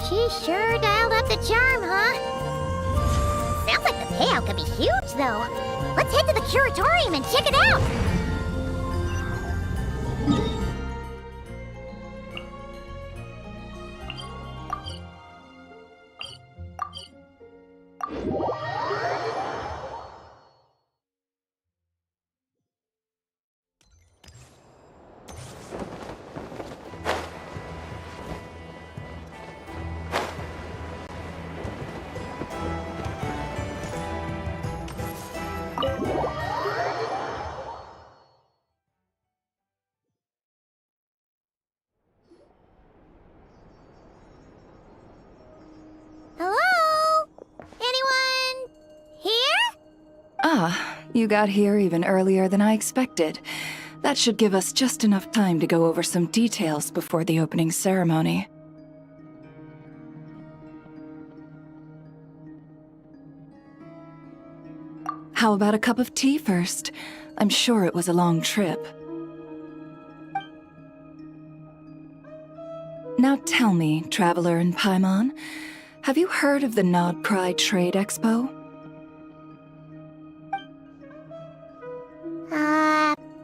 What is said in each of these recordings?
She sure dialed up the charm, huh? Sounds like the payout could be huge, though. Let's head to the Curatorium and check it out! Hello? Anyone here? Ah, you got here even earlier than I expected. That should give us just enough time to go over some details before the opening ceremony. How about a cup of tea first? I'm sure it was a long trip. Now tell me, Traveler in Paimon, have you heard of the Nodcry Trade Expo?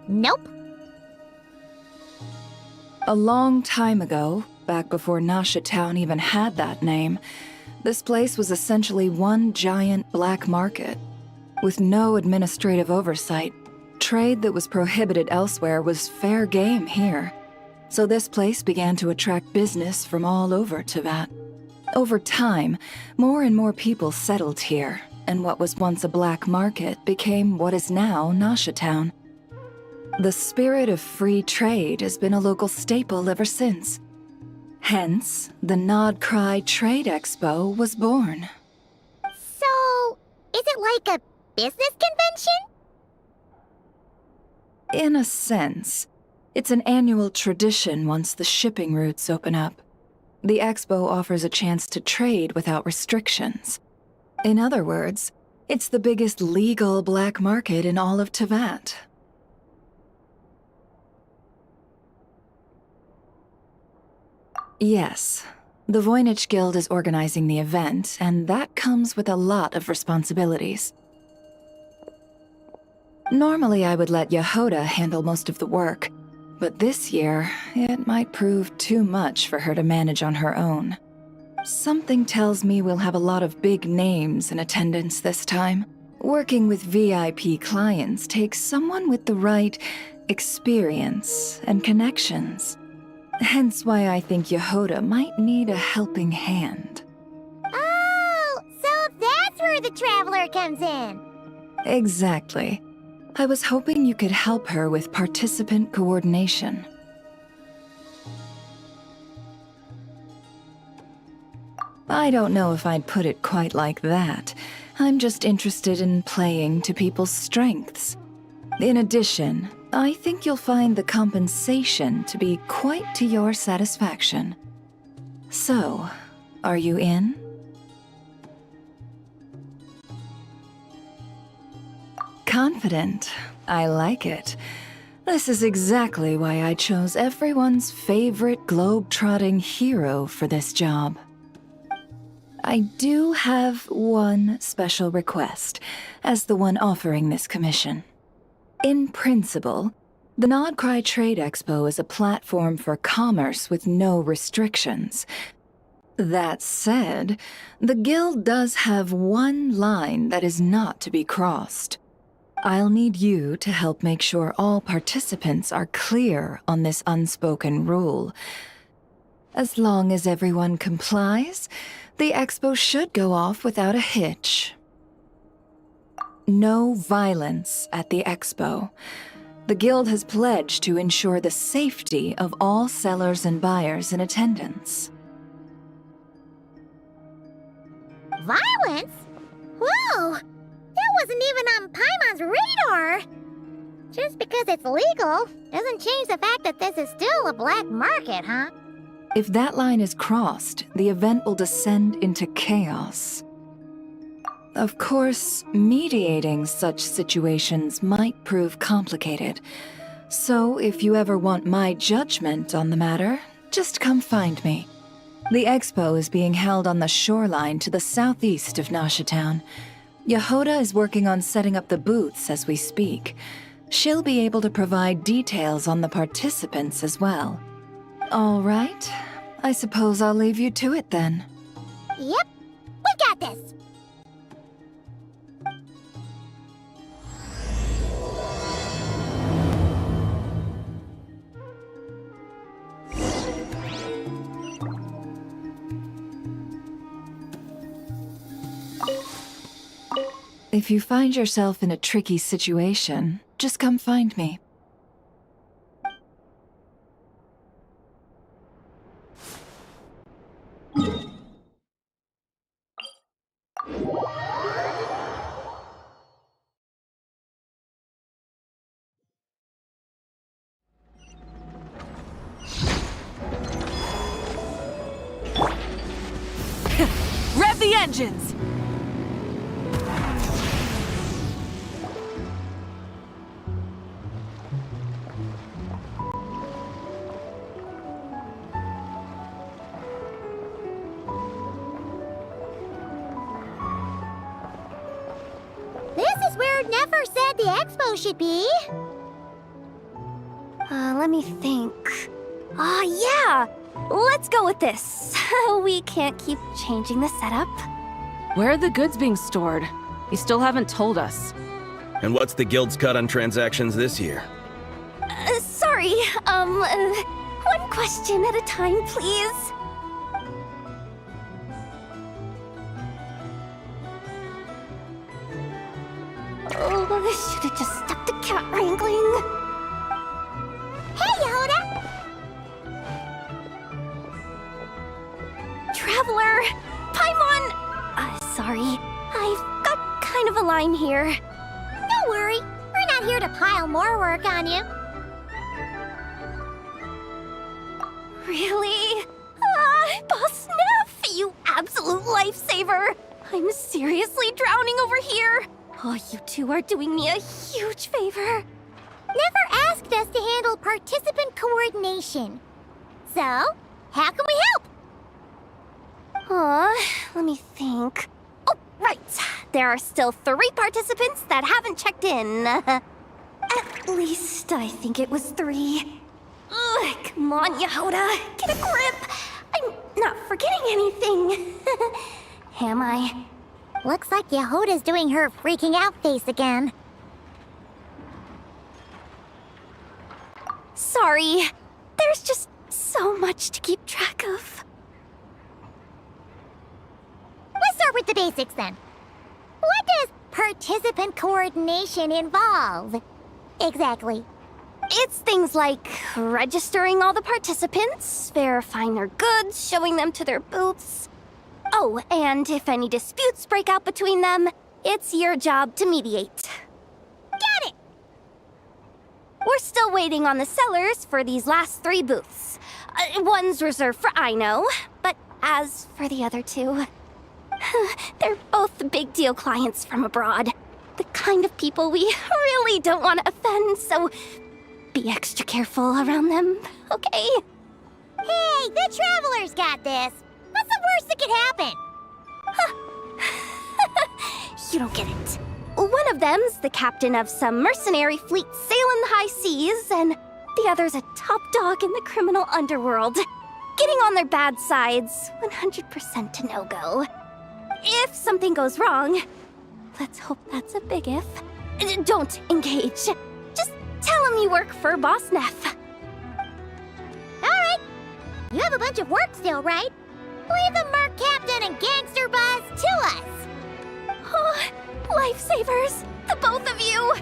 Nope. A long time ago, back before Nasha Town even had that name, this place was essentially one giant black market. With no administrative oversight, trade that was prohibited elsewhere was fair game here. So this place began to attract business from all over Teyvat. Over time, more and more people settled here, and what was once a black market became what is now Nasha Town. The spirit of free trade has been a local staple ever since. Hence, the Nodcry Trade Expo was born. So, is it like a business convention? In a sense, it's an annual tradition once the shipping routes open up. The expo offers a chance to trade without restrictions. In other words, it's the biggest legal black market in all of Teyvat. Yes, the Voynich Guild is organizing the event, and that comes with a lot of responsibilities. Normally I would let Yehoda handle most of the work, but this year, it might prove too much for her to manage on her own. Something tells me we'll have a lot of big names in attendance this time. Working with VIP clients takes someone with the right experience and connections. Hence why I think Yehoda might need a helping hand. Oh, so that's where the Traveler comes in. Exactly. I was hoping you could help her with participant coordination. I don't know if I'd put it quite like that. I'm just interested in playing to people's strengths. In addition, I think you'll find the compensation to be quite to your satisfaction. So, are you in? Confident. I like it. This is exactly why I chose everyone's favorite globe-trotting hero for this job. I do have one special request, as the one offering this commission. In principle, the Nodcry Trade Expo is a platform for commerce with no restrictions. That said, the Guild does have one line that is not to be crossed. I'll need you to help make sure all participants are clear on this unspoken rule. As long as everyone complies, the expo should go off without a hitch. No violence at the expo. The Guild has pledged to ensure the safety of all sellers and buyers in attendance. Violence? Whoa! That wasn't even on Paimon's radar! Just because it's legal doesn't change the fact that this is still a black market, huh? If that line is crossed, the event will descend into chaos. Of course, mediating such situations might prove complicated. So if you ever want my judgment on the matter, just come find me. The expo is being held on the shoreline to the southeast of Nashatown. Yehoda is working on setting up the booths as we speak. She'll be able to provide details on the participants as well. All right. I suppose I'll leave you to it then. Yep, we got this. If you find yourself in a tricky situation, just come find me. Rev the engines! This is where Nefer said the expo should be. Let me think. Yeah! Let's go with this. We can't keep changing the setup. Where are the goods being stored? You still haven't told us. And what's the guild's cut on transactions this year? Sorry, one question at a time, please. Oh, I should have just stuck to cat wrangling. Hey, Yehoda! Traveler! Paimon! Sorry. I've got kind of a line here. Don't worry, we're not here to pile more work on you. Really? Boss Neff, you absolute lifesaver! I'm seriously drowning over here. Oh, you two are doing me a huge favor. Never asked us to handle participant coordination. So, how can we help? Let me think. Oh, right. There are still 3 participants that haven't checked in. At least I think it was 3. Ugh, come on, Yehoda. Get a grip. I'm not forgetting anything. Am I? Looks like Yehoda's doing her freaking out face again. Sorry. There's just so much to keep track of. Let's start with the basics then. What does participant coordination involve? Exactly. It's things like registering all the participants, verifying their goods, showing them to their booths. Oh, and if any disputes break out between them, it's your job to mediate. Got it! We're still waiting on the sellers for these last 3 booths. One's reserved for Aino, but as for the other 2, they're both big deal clients from abroad. The kind of people we really don't want to offend, so be extra careful around them, okay? Hey, the Traveler's got this. What's the worst that could happen? You don't get it. One of them's the captain of some mercenary fleet sailing the high seas, and the other's a top dog in the criminal underworld. Getting on their bad sides, 100% a no-go. If something goes wrong, let's hope that's a big if, don't engage. Just tell him you work for Boss Neff. Alright. You have a bunch of work still, right? Leave the Merc Captain and Gangster Buzz to us. Oh, lifesavers, the both of you.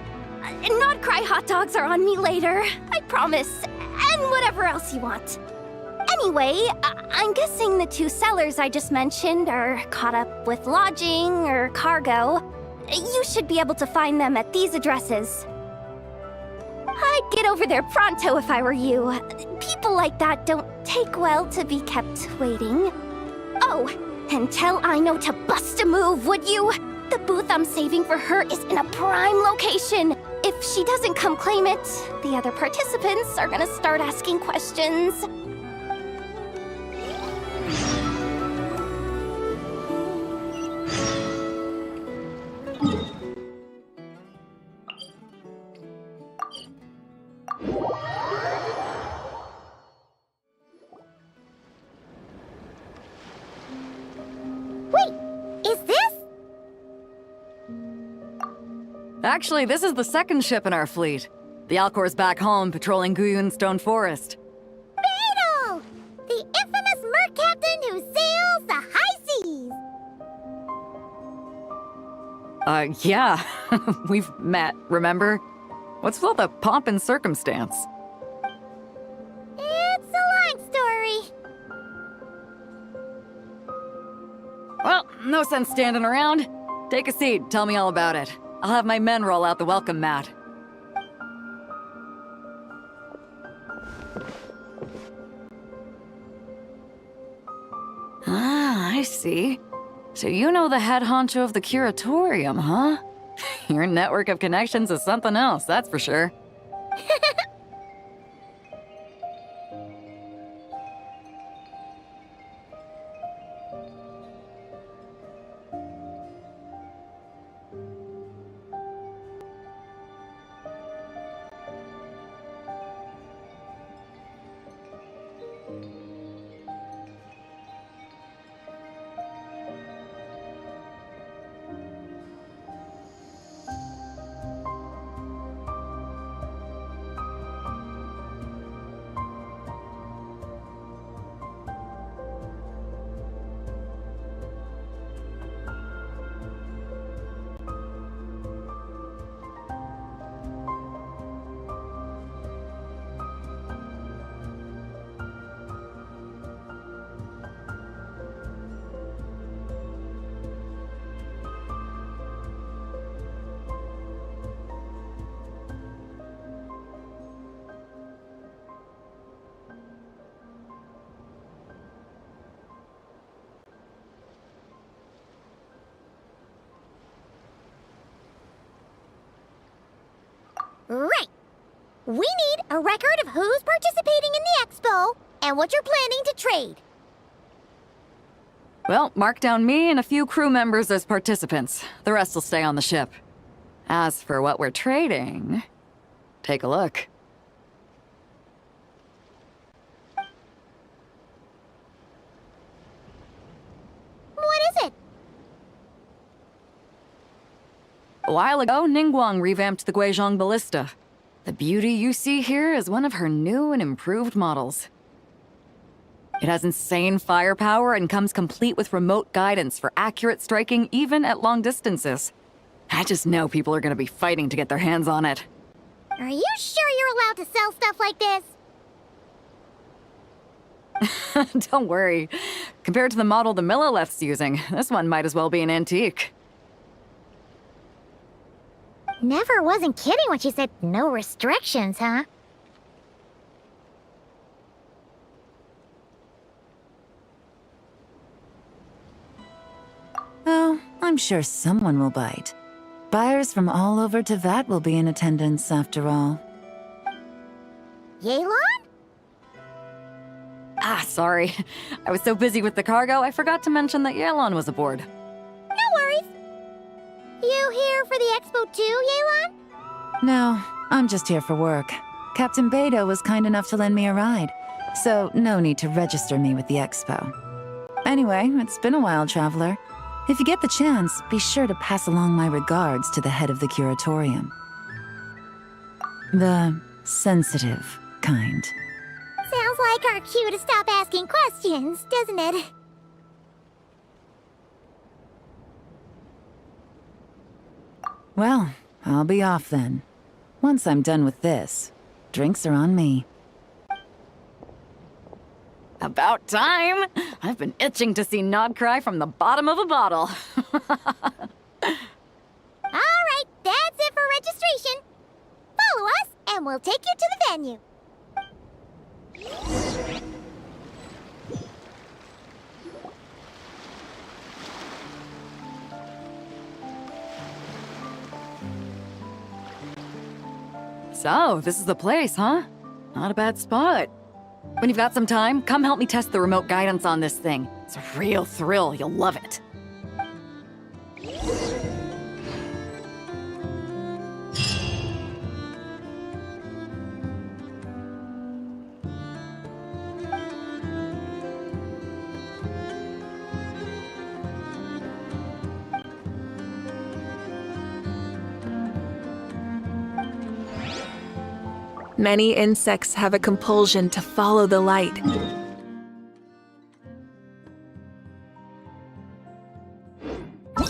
Not cry hot dogs are on me later, I promise. And whatever else you want. Anyway, I'm guessing the 2 sellers I just mentioned are caught up with lodging or cargo. You should be able to find them at these addresses. I'd get over there pronto if I were you. People like that don't take well to be kept waiting. Oh, and tell Aino to bust a move, would you? The booth I'm saving for her is in a prime location. If she doesn't come claim it, the other participants are gonna start asking questions. Wait, is this? Actually, this is the second ship in our fleet. The Alcor's back home patrolling Guyun Stone Forest. Beetle! The infamous merc captain who sails the high seas! Yeah. We've met, remember? What's with all the pomp and circumstance? It's a long story. Well, no sense standing around. Take a seat, tell me all about it. I'll have my men roll out the welcome mat. Ah, I see. So you know the head honcho of the Curatorium, huh? Your network of connections is something else, that's for sure. Right. We need a record of who's participating in the expo and what you're planning to trade. Well, mark down me and a few crew members as participants. The rest will stay on the ship. As for what we're trading, take a look. What is it? A while ago, Ningguang revamped the Guizhong Ballista. The beauty you see here is one of her new and improved models. It has insane firepower and comes complete with remote guidance for accurate striking even at long distances. I just know people are gonna be fighting to get their hands on it. Are you sure you're allowed to sell stuff like this? Don't worry. Compared to the model the Millileth's using, this one might as well be an antique. Never wasn't kidding when she said no restrictions, huh? Oh, I'm sure someone will bite. Buyers from all over Teyvat will be in attendance, after all. Yelan? Ah, sorry. I was so busy with the cargo, I forgot to mention that Yelan was aboard. No worries. You here for the expo too, Yelan? No, I'm just here for work. Captain Beidou was kind enough to lend me a ride, so no need to register me with the expo. Anyway, it's been a while, traveler. If you get the chance, be sure to pass along my regards to the head of the Curatorium. The sensitive kind. Sounds like our cue to stop asking questions, doesn't it? Well, I'll be off then. Once I'm done with this, drinks are on me. About time! I've been itching to see Nod cry from the bottom of a bottle. Alright, that's it for registration. Follow us, and we'll take you to the venue. So, this is the place, huh? Not a bad spot. When you've got some time, come help me test the remote guidance on this thing. It's a real thrill, you'll love it. Many insects have a compulsion to follow the light.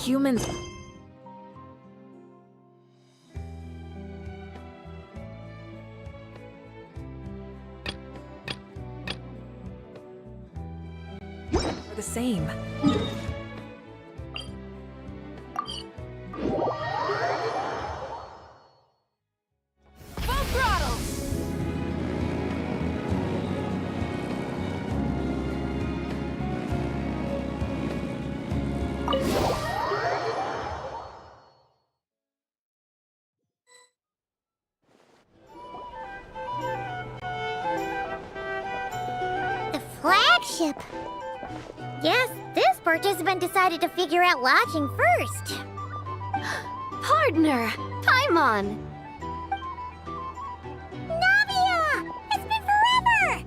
Humans are the same. The flagship. Guess this participant decided to figure out lodging first. Partner, Paimon. Navia! It's been forever!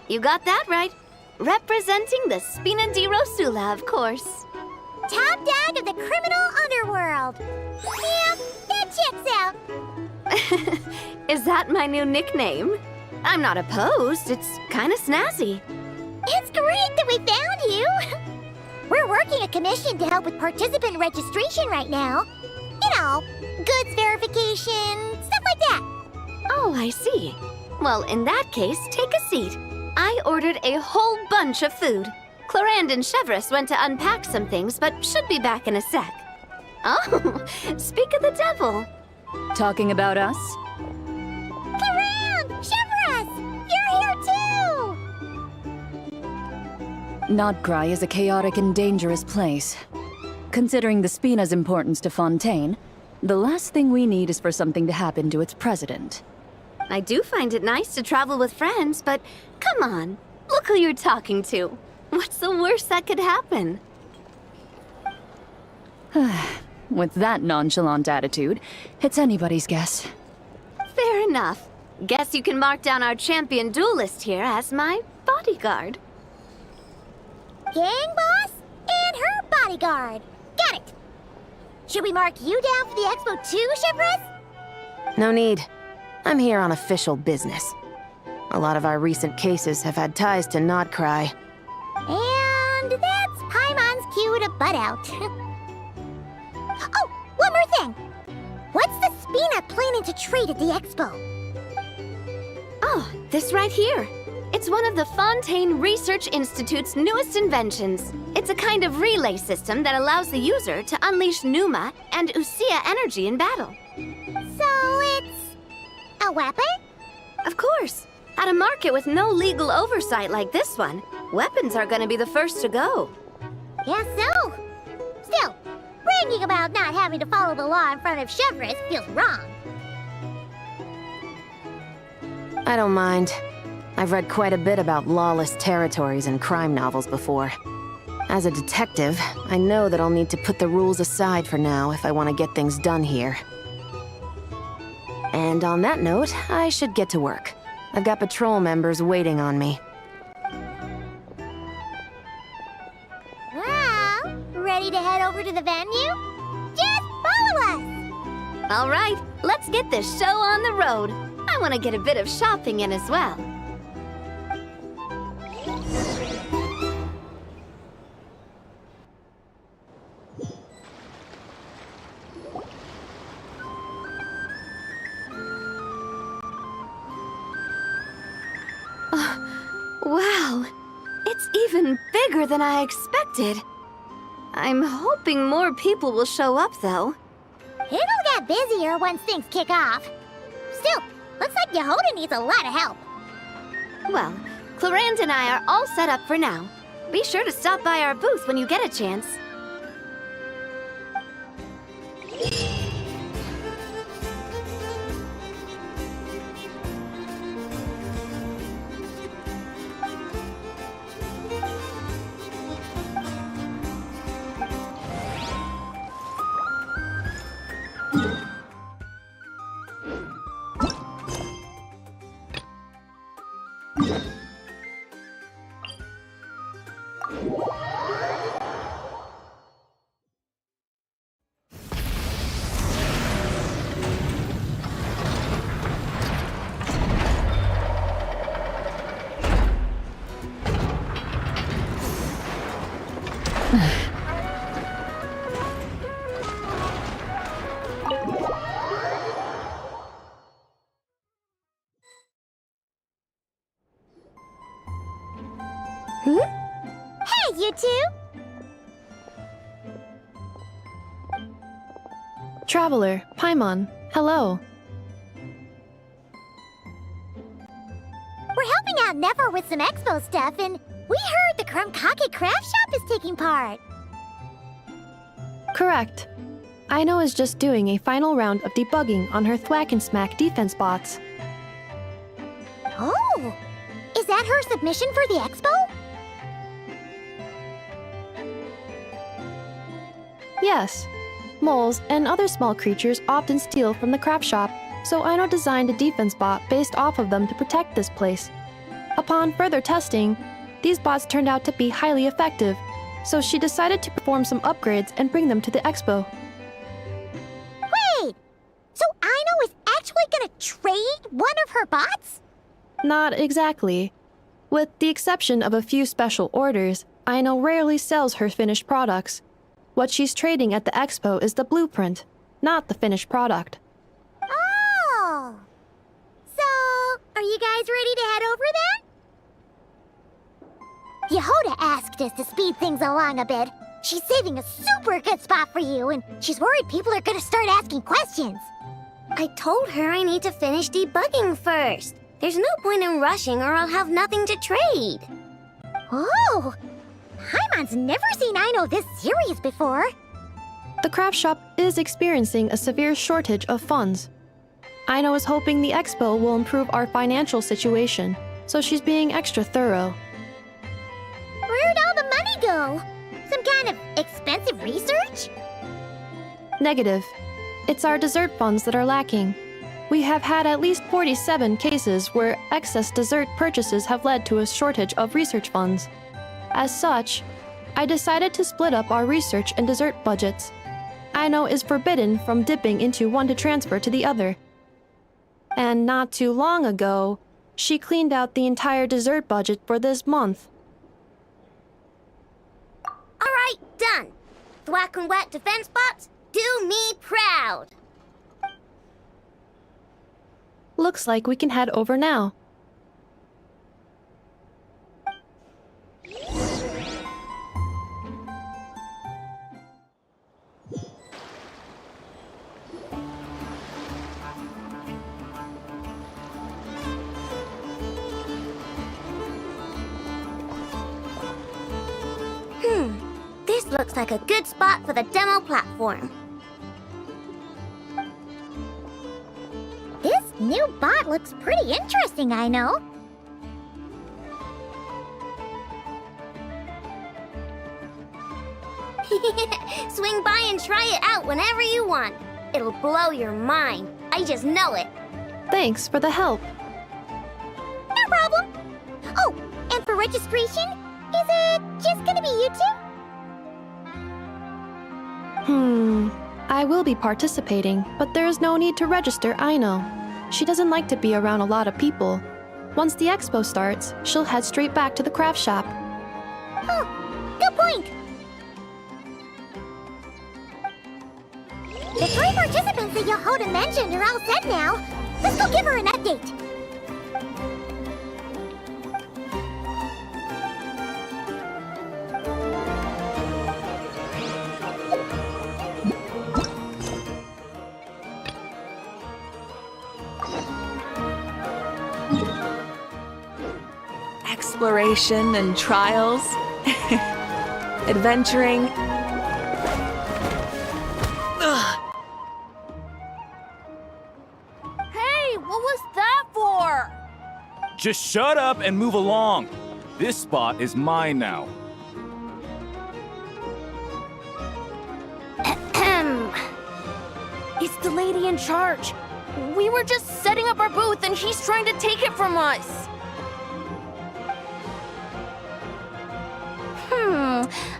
You got that right. Representing the Spina di Rosula, of course. Top dog of the criminal underworld. Yeah, that checks out. Is that my new nickname? I'm not opposed. It's kind of snazzy. It's great that we found you. We're working a commission to help with participant registration right now. You know, goods verification, stuff like that. Oh, I see. Well, in that case, take a seat. I ordered a whole bunch of food. Clarand and Chevreuse went to unpack some things, but should be back in a sec. Oh, speak of the devil. Talking about us? Clarand! Chevreuse! You're here too! Notcry is a chaotic and dangerous place. Considering the Spina's importance to Fontaine, the last thing we need is for something to happen to its president. I do find it nice to travel with friends, but come on. Look who you're talking to. What's the worst that could happen? With that nonchalant attitude, it's anybody's guess. Fair enough. Guess you can mark down our champion duelist here as my bodyguard. Gang boss and her bodyguard. Got it. Should we mark you down for the expo too, Chevreuse? No need. I'm here on official business. A lot of our recent cases have had ties to Notcry. And that's Paimon's cue to butt out. Oh, one more thing. What's the Spina planning to trade at the expo? Oh, this right here. It's one of the Fontaine Research Institute's newest inventions. It's a kind of relay system that allows the user to unleash Numa and Usia energy in battle. So it's a weapon? Of course. At a market with no legal oversight like this one, weapons are gonna be the first to go. Guess so. Still, bragging about not having to follow the law in front of Chevreuse feels wrong. I don't mind. I've read quite a bit about lawless territories and crime novels before. As a detective, I know that I'll need to put the rules aside for now if I want to get things done here. And on that note, I should get to work. I've got patrol members waiting on me. Well, ready to head over to the venue? Just follow us! All right, let's get this show on the road. I want to get a bit of shopping in as well. Wow, it's even bigger than I expected. I'm hoping more people will show up, though. It'll get busier once things kick off. Still, looks like Yehoda needs a lot of help. Well, Clarand and I are all set up for now. Be sure to stop by our booth when you get a chance. Hey, you two! Traveler, Paimon, hello. We're helping out Nefer with some expo stuff, and we heard the Krumkake craft shop is taking part. Correct. Aino is just doing a final round of debugging on her Thwack and Smack defense bots. Oh! Is that her submission for the expo? Yes. Moles and other small creatures often steal from the craft shop, so Aino designed a defense bot based off of them to protect this place. Upon further testing, these bots turned out to be highly effective, so she decided to perform some upgrades and bring them to the expo. Wait! So Aino is actually gonna trade one of her bots? Not exactly. With the exception of a few special orders, Aino rarely sells her finished products. What she's trading at the expo is the blueprint, not the finished product. Oh! So, are you guys ready to head over then? Yehoda asked us to speed things along a bit. She's saving a super good spot for you, and she's worried people are gonna start asking questions. I told her I need to finish debugging first. There's no point in rushing or I'll have nothing to trade. Oh! Paimon's never seen Aino this serious before. The craft shop is experiencing a severe shortage of funds. Aino is hoping the expo will improve our financial situation, so she's being extra thorough. Where'd all the money go? Some kind of expensive research? Negative. It's our dessert funds that are lacking. We have had at least 47 cases where excess dessert purchases have led to a shortage of research funds. As such, I decided to split up our research and dessert budgets. Aino is forbidden from dipping into one to transfer to the other. And not too long ago, she cleaned out the entire dessert budget for this month. Alright, done. Thwack and Whack defense bots, do me proud. Looks like we can head over now. This looks like a good spot for the demo platform. This new bot looks pretty interesting, I know. Swing by and try it out whenever you want. It'll blow your mind. I just know it. Thanks for the help. No problem. Oh, and for registration, is it just gonna be you two? I will be participating, but there is no need to register, Aino. She doesn't like to be around a lot of people. Once the expo starts, she'll head straight back to the craft shop. Oh, good point. The 3 participants that Yehoda mentioned are all set now. Let's go give her an update. Exploration and trials. Adventuring. Hey, what was that for? Just shut up and move along. This spot is mine now. It's the lady in charge. We were just setting up our booth and she's trying to take it from us.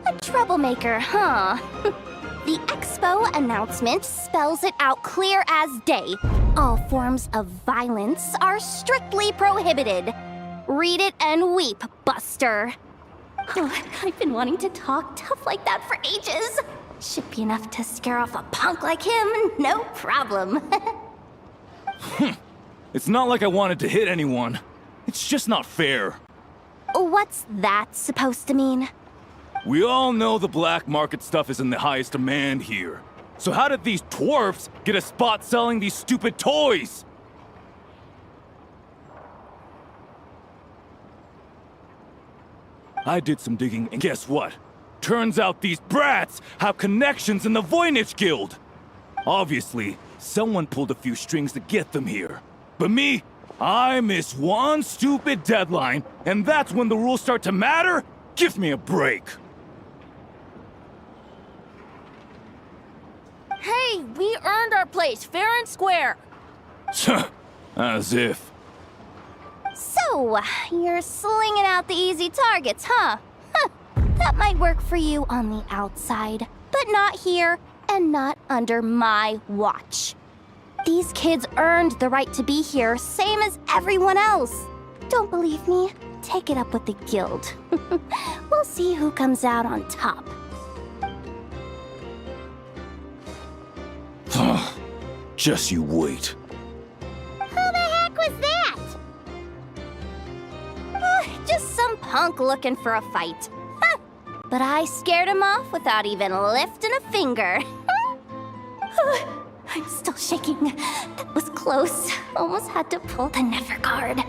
A troublemaker, huh? The expo announcement spells it out clear as day. All forms of violence are strictly prohibited. Read it and weep, Buster. Oh, I've been wanting to talk tough like that for ages. Should be enough to scare off a punk like him, no problem. It's not like I wanted to hit anyone. It's just not fair. What's that supposed to mean? We all know the black market stuff is in the highest demand here. So how did these dwarfs get a spot selling these stupid toys? I did some digging, and guess what? Turns out these brats have connections in the Voynich Guild. Obviously, someone pulled a few strings to get them here. But me, I miss one stupid deadline, and that's when the rules start to matter? Give me a break. Hey, we earned our place fair and square. As if. So, you're slinging out the easy targets, huh? That might work for you on the outside, but not here and not under my watch. These kids earned the right to be here, same as everyone else. Don't believe me? Take it up with the guild. We'll see who comes out on top. Just you wait. Who the heck was that? Just some punk looking for a fight. Huh. But I scared him off without even lifting a finger. I'm still shaking. That was close. Almost had to pull the never card.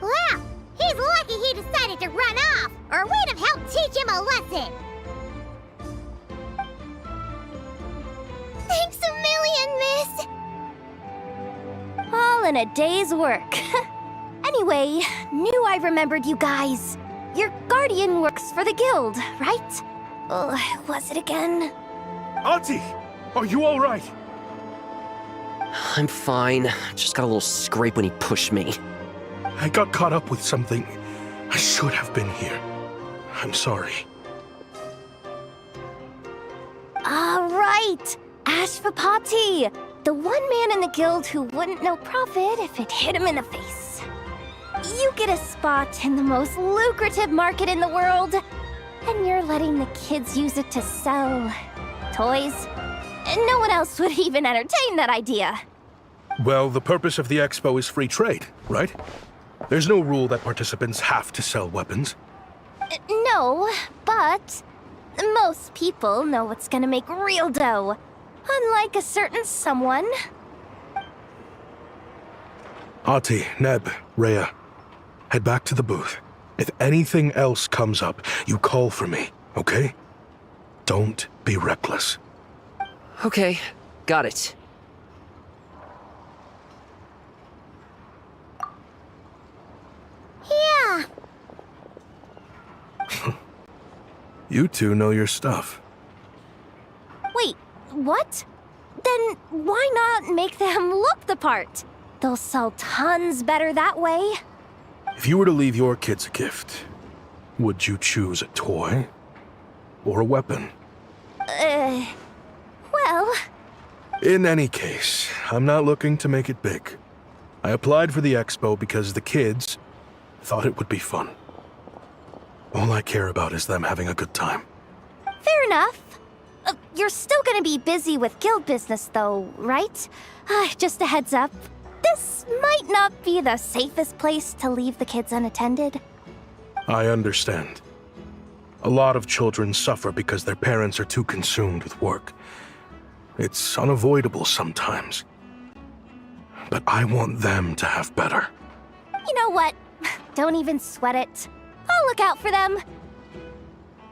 Well, he's lucky he decided to run off, or we'd have helped teach him a lesson. Thanks a million, miss. All in a day's work. Anyway, knew I remembered you guys. Your guardian works for the guild, right? Who was it again? Auntie, are you all right? I'm fine. Just got a little scrape when he pushed me. I got caught up with something. I should have been here. I'm sorry. All right, Ashvapati, the one man in the guild who wouldn't know profit if it hit him in the face. You get a spot in the most lucrative market in the world, and you're letting the kids use it to sell toys. And no one else would even entertain that idea. Well, the purpose of the expo is free trade, right? There's no rule that participants have to sell weapons. No, but most people know what's gonna make real dough. Unlike a certain someone. Ati, Neb, Rhea, head back to the booth. If anything else comes up, you call for me, okay? Don't be reckless. Okay, got it. Yeah. You two know your stuff. Wait, what? Then why not make them look the part? They'll sell tons better that way. If you were to leave your kids a gift, would you choose a toy or a weapon? Well... In any case, I'm not looking to make it big. I applied for the expo because the kids thought it would be fun. All I care about is them having a good time. Fair enough. You're still gonna be busy with guild business though, right? Just a heads up. This might not be the safest place to leave the kids unattended. I understand. A lot of children suffer because their parents are too consumed with work. It's unavoidable sometimes. But I want them to have better. You know what? Don't even sweat it. I'll look out for them.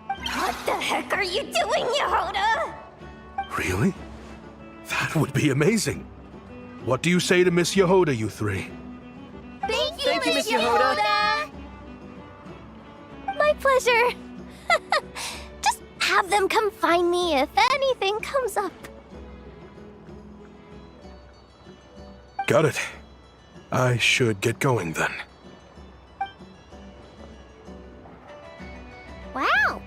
What the heck are you doing, Yehoda? Really? That would be amazing. What do you say to Miss Yehoda, you three? Thank you, Miss Yehoda! My pleasure. Just have them come find me if anything comes up. Got it. I should get going then. Wow.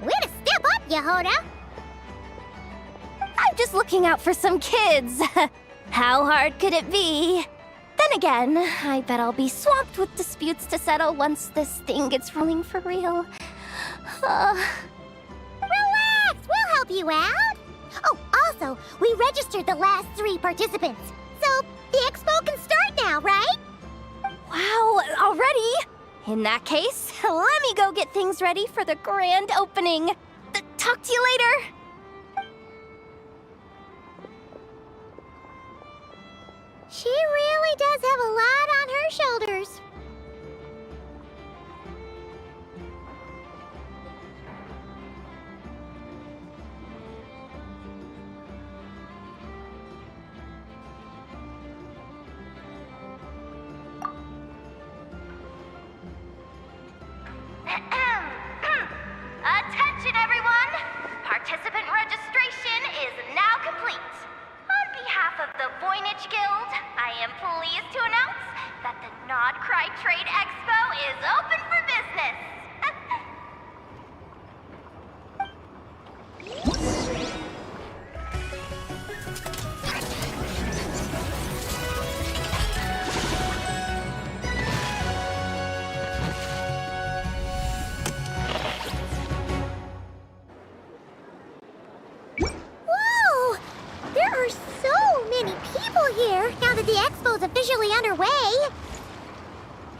Way to step up, Yehoda. I'm just looking out for some kids. How hard could it be? Then again, I bet I'll be swamped with disputes to settle once this thing gets rolling for real. Relax, we'll help you out. Oh, also, we registered the last 3 participants. So, the expo can start now, right? Wow, already? In that case, Let me go get things ready for the grand opening. Talk to you later. She really does have a lot on her shoulders. Attention, everyone! Participant registration is now complete. On behalf of the Voynich Guild, I am pleased to announce that the Nod Cry Trade Expo is open for business. Whoa! There are so many people here now that the expo's officially underway.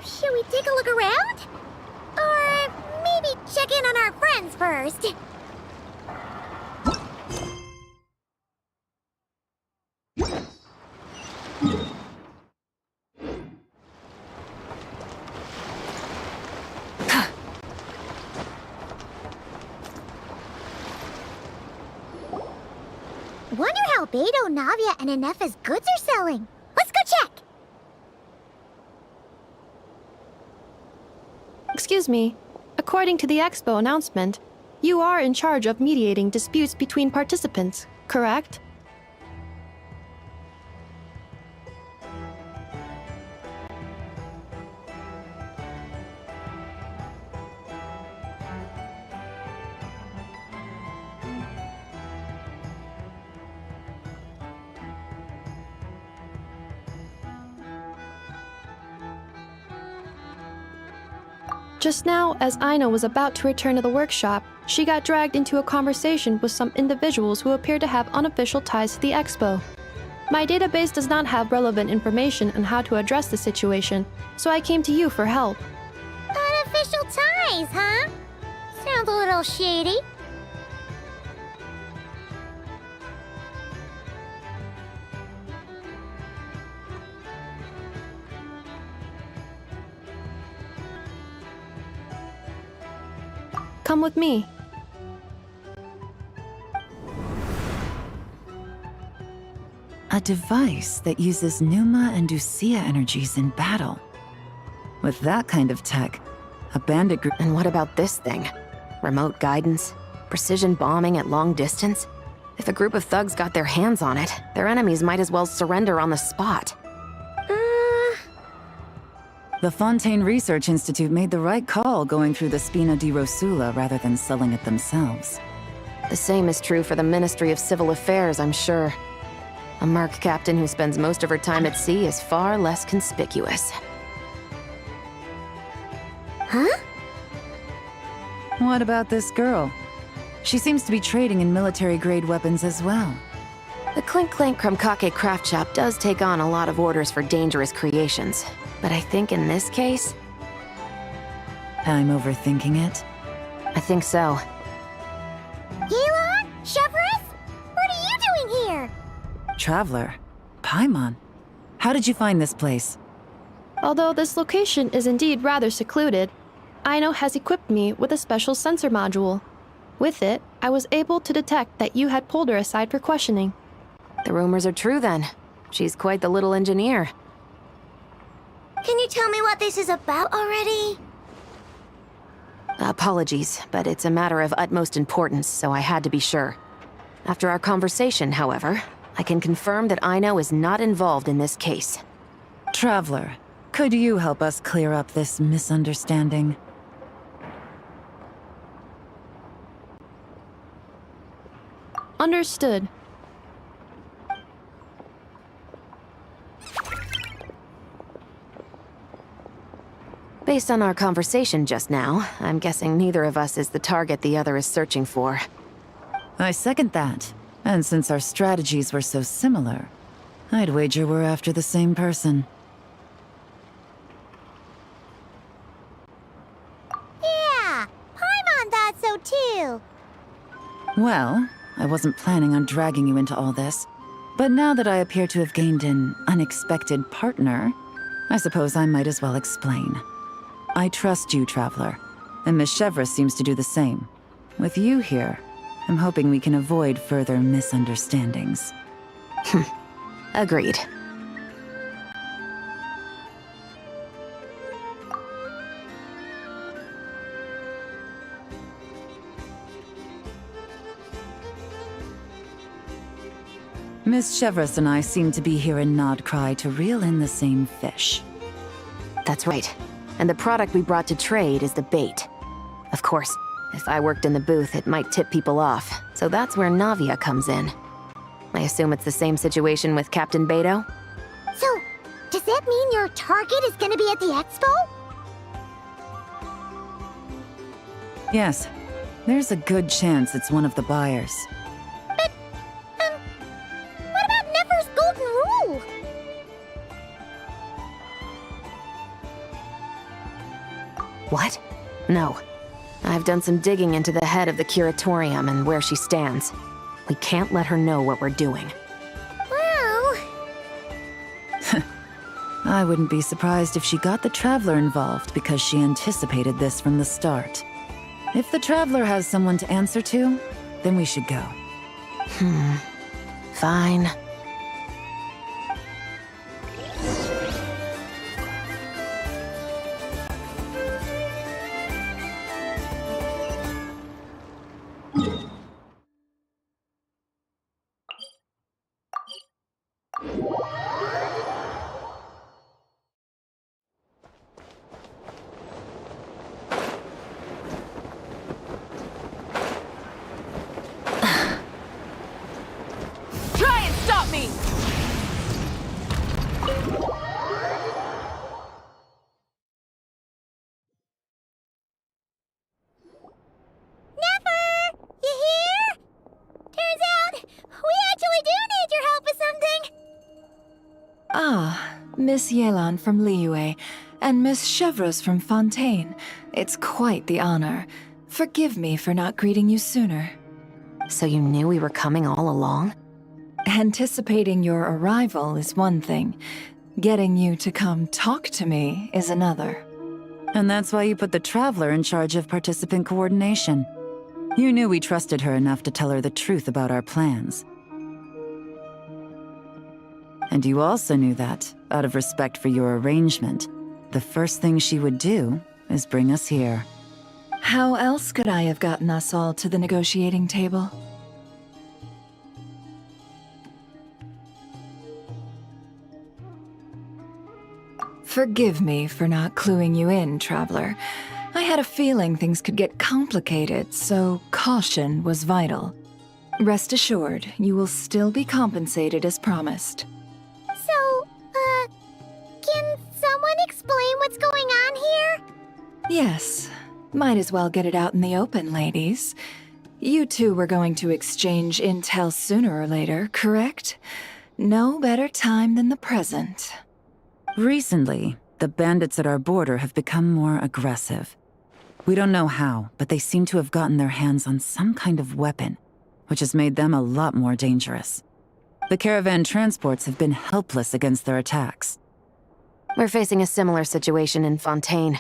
Should we take a look around? Or maybe check in on our friends first? Wonder how Beto, Navia, and Inef's goods are selling. Let's go check! Excuse me. According to the expo announcement, you are in charge of mediating disputes between participants, correct? Just now, as Aino was about to return to the workshop, she got dragged into a conversation with some individuals who appear to have unofficial ties to the expo. My database does not have relevant information on how to address the situation, so I came to you for help. Unofficial ties, huh? Sounds a little shady. Come with me. A device that uses Pneuma and Ducia energies in battle. With that kind of tech, a bandit group. And what about this thing? Remote guidance? Precision bombing at long distance? If a group of thugs got their hands on it, their enemies might as well surrender on the spot. The Fontaine Research Institute made the right call going through the Spina di Rosula rather than selling it themselves. The same is true for the Ministry of Civil Affairs, I'm sure. A merc captain who spends most of her time at sea is far less conspicuous. Huh? What about this girl? She seems to be trading in military-grade weapons as well. The Clink Clank Krumkake craft shop does take on a lot of orders for dangerous creations. But I think in this case... I'm overthinking it. I think so. Elon? Chevron? What are you doing here? Traveler? Paimon? How did you find this place? Although this location is indeed rather secluded, Aino has equipped me with a special sensor module. With it, I was able to detect that you had pulled her aside for questioning. The rumors are true then. She's quite the little engineer. Can you tell me what this is about already? Apologies, but it's a matter of utmost importance, so I had to be sure. After our conversation, however, I can confirm that Aino is not involved in this case. Traveler, could you help us clear up this misunderstanding? Understood. Based on our conversation just now, I'm guessing neither of us is the target the other is searching for. I second that. And since our strategies were so similar, I'd wager we're after the same person. Well, I wasn't planning on dragging you into all this, but now that I appear to have gained an unexpected partner, I suppose I might as well explain. I trust you, Traveler, and Miss Chevra seems to do the same. With you here, I'm hoping we can avoid further misunderstandings. Agreed. Miss Chevras and I seem to be here in Nodcry to reel in the same fish. That's right. And the product we brought to trade is the bait. Of course, if I worked in the booth, it might tip people off, so that's where Navia comes in. I assume it's the same situation with Captain Beto? So, does that mean your target is gonna be at the expo? Yes, there's a good chance it's one of the buyers. But, what about Nefer's golden rule? What? No. I've done some digging into the head of the Curatorium and where she stands. We can't let her know what we're doing. Well... I wouldn't be surprised if she got the Traveler involved because she anticipated this from the start. If the Traveler has someone to answer to, then we should go. Fine. Try and stop me! Nefer! You here? Turns out, we actually do need your help with something! Ah, Miss Yelan from Liyue, and Miss Chevros from Fontaine. It's quite the honor. Forgive me for not greeting you sooner. So you knew we were coming all along? Anticipating your arrival is one thing. Getting you to come talk to me is another. And that's why you put the Traveler in charge of participant coordination. You knew we trusted her enough to tell her the truth about our plans. And you also knew that, out of respect for your arrangement, the first thing she would do is bring us here. How else could I have gotten us all to the negotiating table? Forgive me for not cluing you in, Traveler. I had a feeling things could get complicated, so caution was vital. Rest assured, you will still be compensated as promised. So, can someone explain what's going on here? Yes, might as well get it out in the open, ladies. You two were going to exchange intel sooner or later, correct? No better time than the present. Recently, the bandits at our border have become more aggressive. We don't know how, but they seem to have gotten their hands on some kind of weapon, which has made them a lot more dangerous. The caravan transports have been helpless against their attacks. We're facing a similar situation in Fontaine.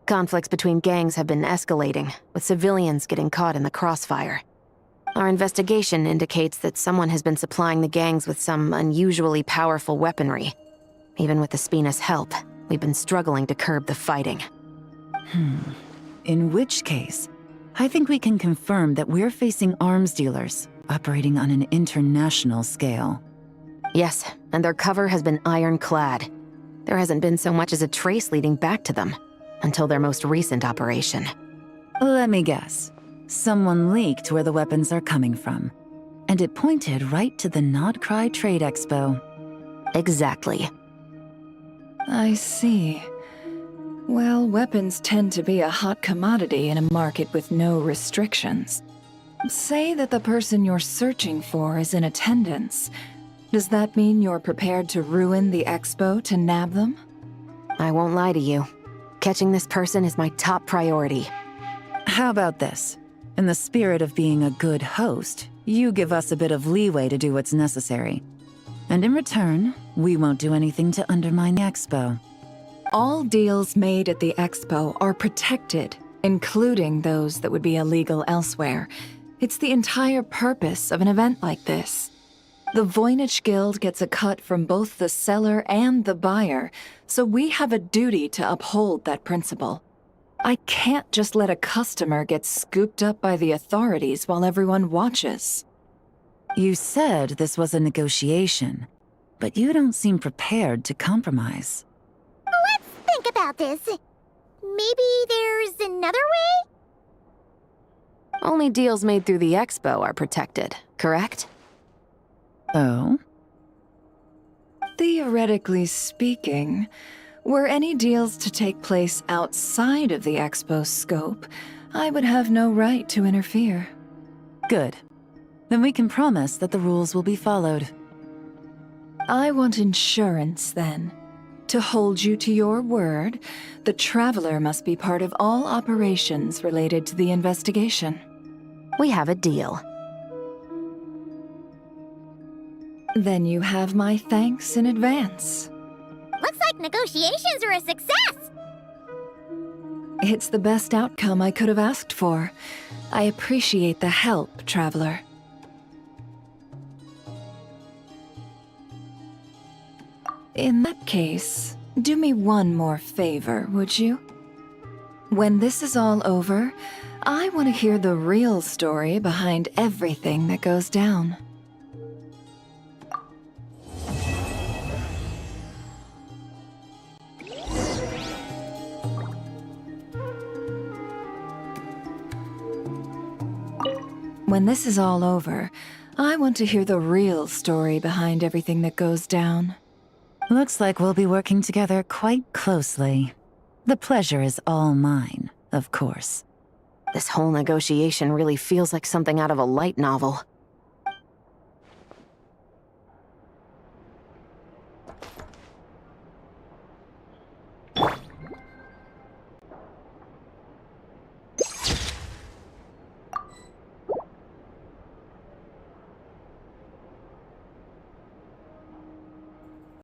Conflicts between gangs have been escalating, with civilians getting caught in the crossfire. Our investigation indicates that someone has been supplying the gangs with some unusually powerful weaponry. Even with the Spina's help, we've been struggling to curb the fighting. In which case, I think we can confirm that we're facing arms dealers operating on an international scale. Yes, and their cover has been ironclad. There hasn't been so much as a trace leading back to them, until their most recent operation. Let me guess. Someone leaked where the weapons are coming from, and it pointed right to the Nodcry Trade Expo. Exactly. I see. Well, weapons tend to be a hot commodity in a market with no restrictions. Say that the person you're searching for is in attendance. Does that mean you're prepared to ruin the expo to nab them? I won't lie to you. Catching this person is my top priority. How about this? In the spirit of being a good host, you give us a bit of leeway to do what's necessary. And in return, we won't do anything to undermine the expo. All deals made at the expo are protected, including those that would be illegal elsewhere. It's the entire purpose of an event like this. The Voynich Guild gets a cut from both the seller and the buyer, so we have a duty to uphold that principle. I can't just let a customer get scooped up by the authorities while everyone watches. You said this was a negotiation, but you don't seem prepared to compromise. Let's think about this. Maybe there's another way? Only deals made through the expo are protected, correct? Oh? Theoretically speaking, were any deals to take place outside of the expo's scope, I would have no right to interfere. Good. Then we can promise that the rules will be followed. I want insurance, then. To hold you to your word, the Traveler must be part of all operations related to the investigation. We have a deal. Then you have my thanks in advance. Looks like negotiations are a success! It's the best outcome I could have asked for. I appreciate the help, Traveler. In that case, do me one more favor, would you? When this is all over, I want to hear the real story behind everything that goes down. When this is all over, I want to hear the real story behind everything that goes down. Looks like we'll be working together quite closely. The pleasure is all mine, of course. This whole negotiation really feels like something out of a light novel.